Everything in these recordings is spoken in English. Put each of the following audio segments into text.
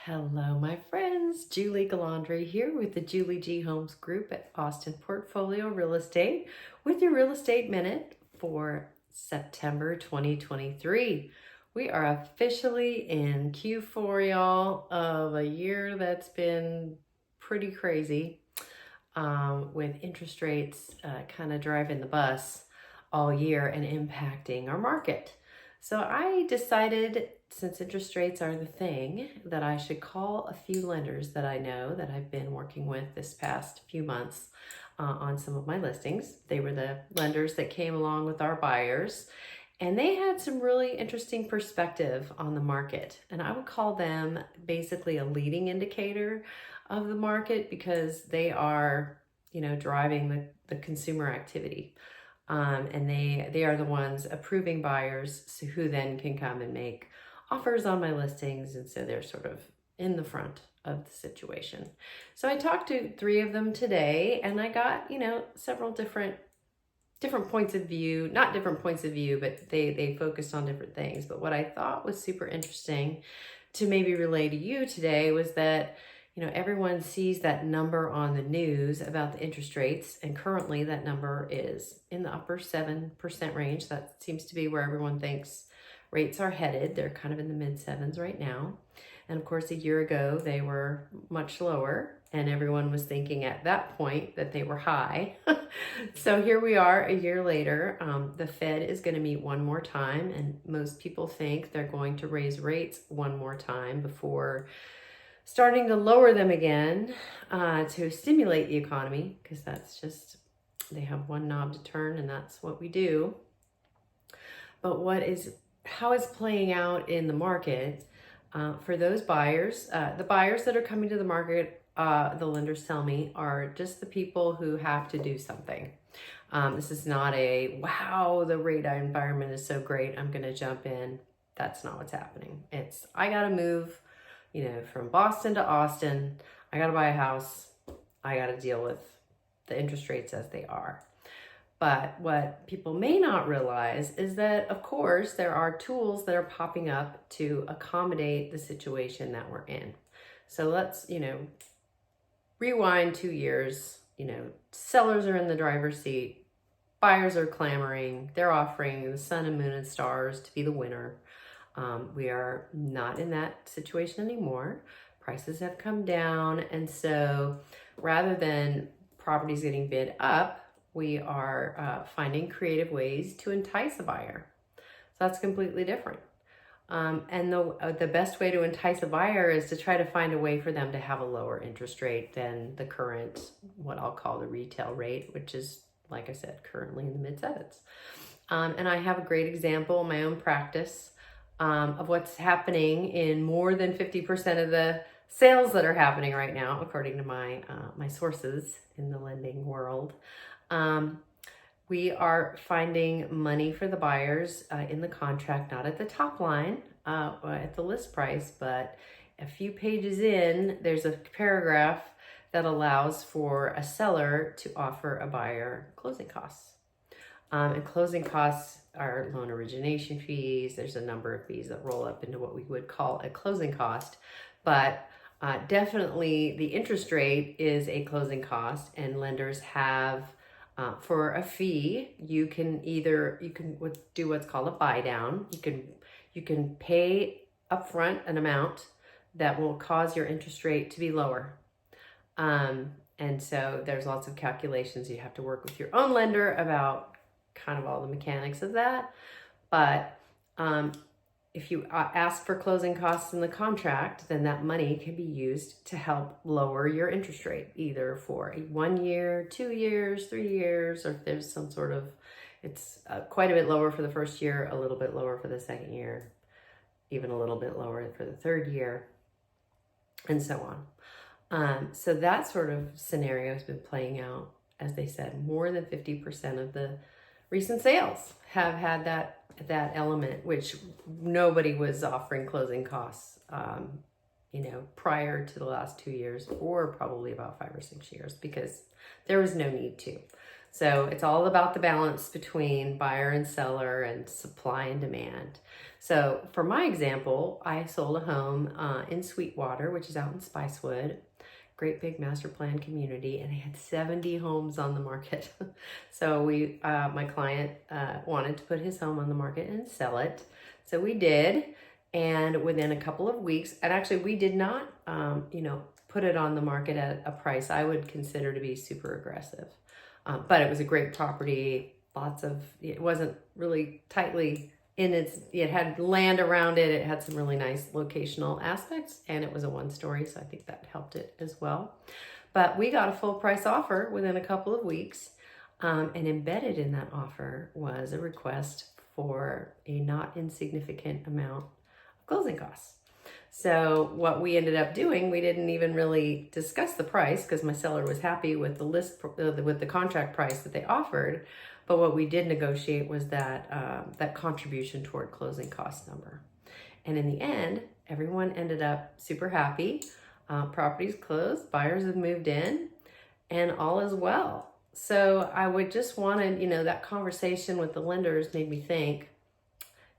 Hello, my friends. Julie Gualandri here with the Julie G. Homes Group at Austin Portfolio Real Estate with your Real Estate Minute for September 2023. We are officially in Q4, y'all, of a year that's been pretty crazy with interest rates kind of driving the bus all year and impacting our market. So I decided, since interest rates are the thing, that I should call a few lenders that I know that I've been working with this past few months on some of my listings. They were the lenders that came along with our buyers, and they had some really interesting perspective on the market. And I would call them basically a leading indicator of the market because they are, driving the consumer activity. And they are the ones approving buyers who then can come and make offers on my listings. And so they're sort of in the front of the situation. So I talked to 3 of them today, and I got, several different points of view, not different points of view, but they focused on different things. But what I thought was super interesting to maybe relay to you today was that everyone sees that number on the news about the interest rates, and currently that number is in the upper 7% range. That seems to be where everyone thinks rates are headed. They're kind of in the mid 7s right now. And of course, a year ago, they were much lower, and everyone was thinking at that point that they were high. So here we are a year later. The Fed is going to meet one more time, and most people think they're going to raise rates one more time before starting to lower them again to stimulate the economy, because that's just, they have one knob to turn, and that's what we do. But how it's playing out in the market for those buyers, the buyers that are coming to the market, the lenders tell me, are just the people who have to do something. This is not a, wow, the rate environment is so great, I'm going to jump in. That's not what's happening. It's, I got to move from Boston to Austin. I got to buy a house. I got to deal with the interest rates as they are. But what people may not realize is that, of course, there are tools that are popping up to accommodate the situation that we're in. So let's, rewind 2 years. Sellers are in the driver's seat. Buyers are clamoring. They're offering the sun and moon and stars to be the winner. We are not in that situation anymore. Prices have come down. And so rather than properties getting bid up, we are finding creative ways to entice a buyer. So that's completely different. And the best way to entice a buyer is to try to find a way for them to have a lower interest rate than the current, what I'll call the retail rate, which is, like I said, currently in the mid 7s. And I have a great example in my own practice of what's happening in more than 50% of the sales that are happening right now, according to my sources in the lending world. We are finding money for the buyers in the contract, not at the top line, at the list price, but a few pages in, there's a paragraph that allows for a seller to offer a buyer closing costs. And closing costs are loan origination fees. There's a number of fees that roll up into what we would call a closing cost, but definitely the interest rate is a closing cost, and lenders have for a fee, you can do what's called a buy down. You can pay upfront an amount that will cause your interest rate to be lower. And so there's lots of calculations. You have to work with your own lender about kind of all the mechanics of that. But if you ask for closing costs in the contract, then that money can be used to help lower your interest rate, either for 1 year, 2 years, 3 years, or if there's some sort of, it's quite a bit lower for the first year, a little bit lower for the second year, even a little bit lower for the third year, and so on. So that sort of scenario has been playing out. As they said, more than 50% of the recent sales have had that element, which nobody was offering closing costs, prior to the last 2 years, or probably about 5 or 6 years, because there was no need to. So it's all about the balance between buyer and seller and supply and demand. So for my example, I sold a home in Sweetwater, which is out in Spicewood, great big master plan community, and they had 70 homes on the market. So my client wanted to put his home on the market and sell it. So we did, and within a couple of weeks, and actually we did not, put it on the market at a price I would consider to be super aggressive. But it was a great property, it wasn't really tightly it had land around it. It had some really nice locational aspects, and it was a 1-story. So I think that helped it as well. But we got a full price offer within a couple of weeks. And embedded in that offer was a request for a not insignificant amount of closing costs. So what we ended up doing, we didn't even really discuss the price because my seller was happy with the contract price that they offered. But what we did negotiate was that contribution toward closing cost number. And in the end, everyone ended up super happy. Properties closed, buyers have moved in, and all is well. So I would just wanted, that conversation with the lenders made me think,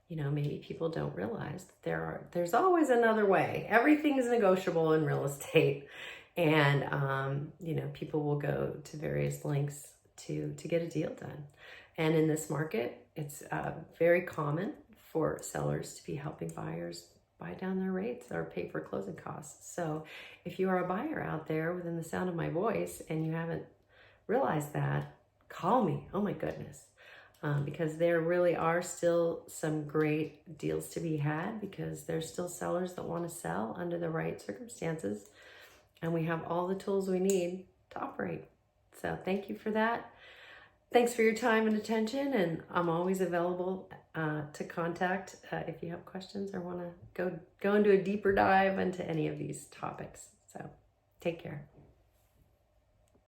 maybe people don't realize that there's always another way. Everything is negotiable in real estate. And, people will go to various lengths to get a deal done. And in this market, it's very common for sellers to be helping buyers buy down their rates or pay for closing costs. So if you are a buyer out there within the sound of my voice and you haven't realized that, call me. Oh my goodness. Because there really are still some great deals to be had because there's still sellers that want to sell under the right circumstances. And we have all the tools we need to operate. So thank you for that. Thanks for your time and attention. And I'm always available to contact if you have questions or want to go into a deeper dive into any of these topics. So take care.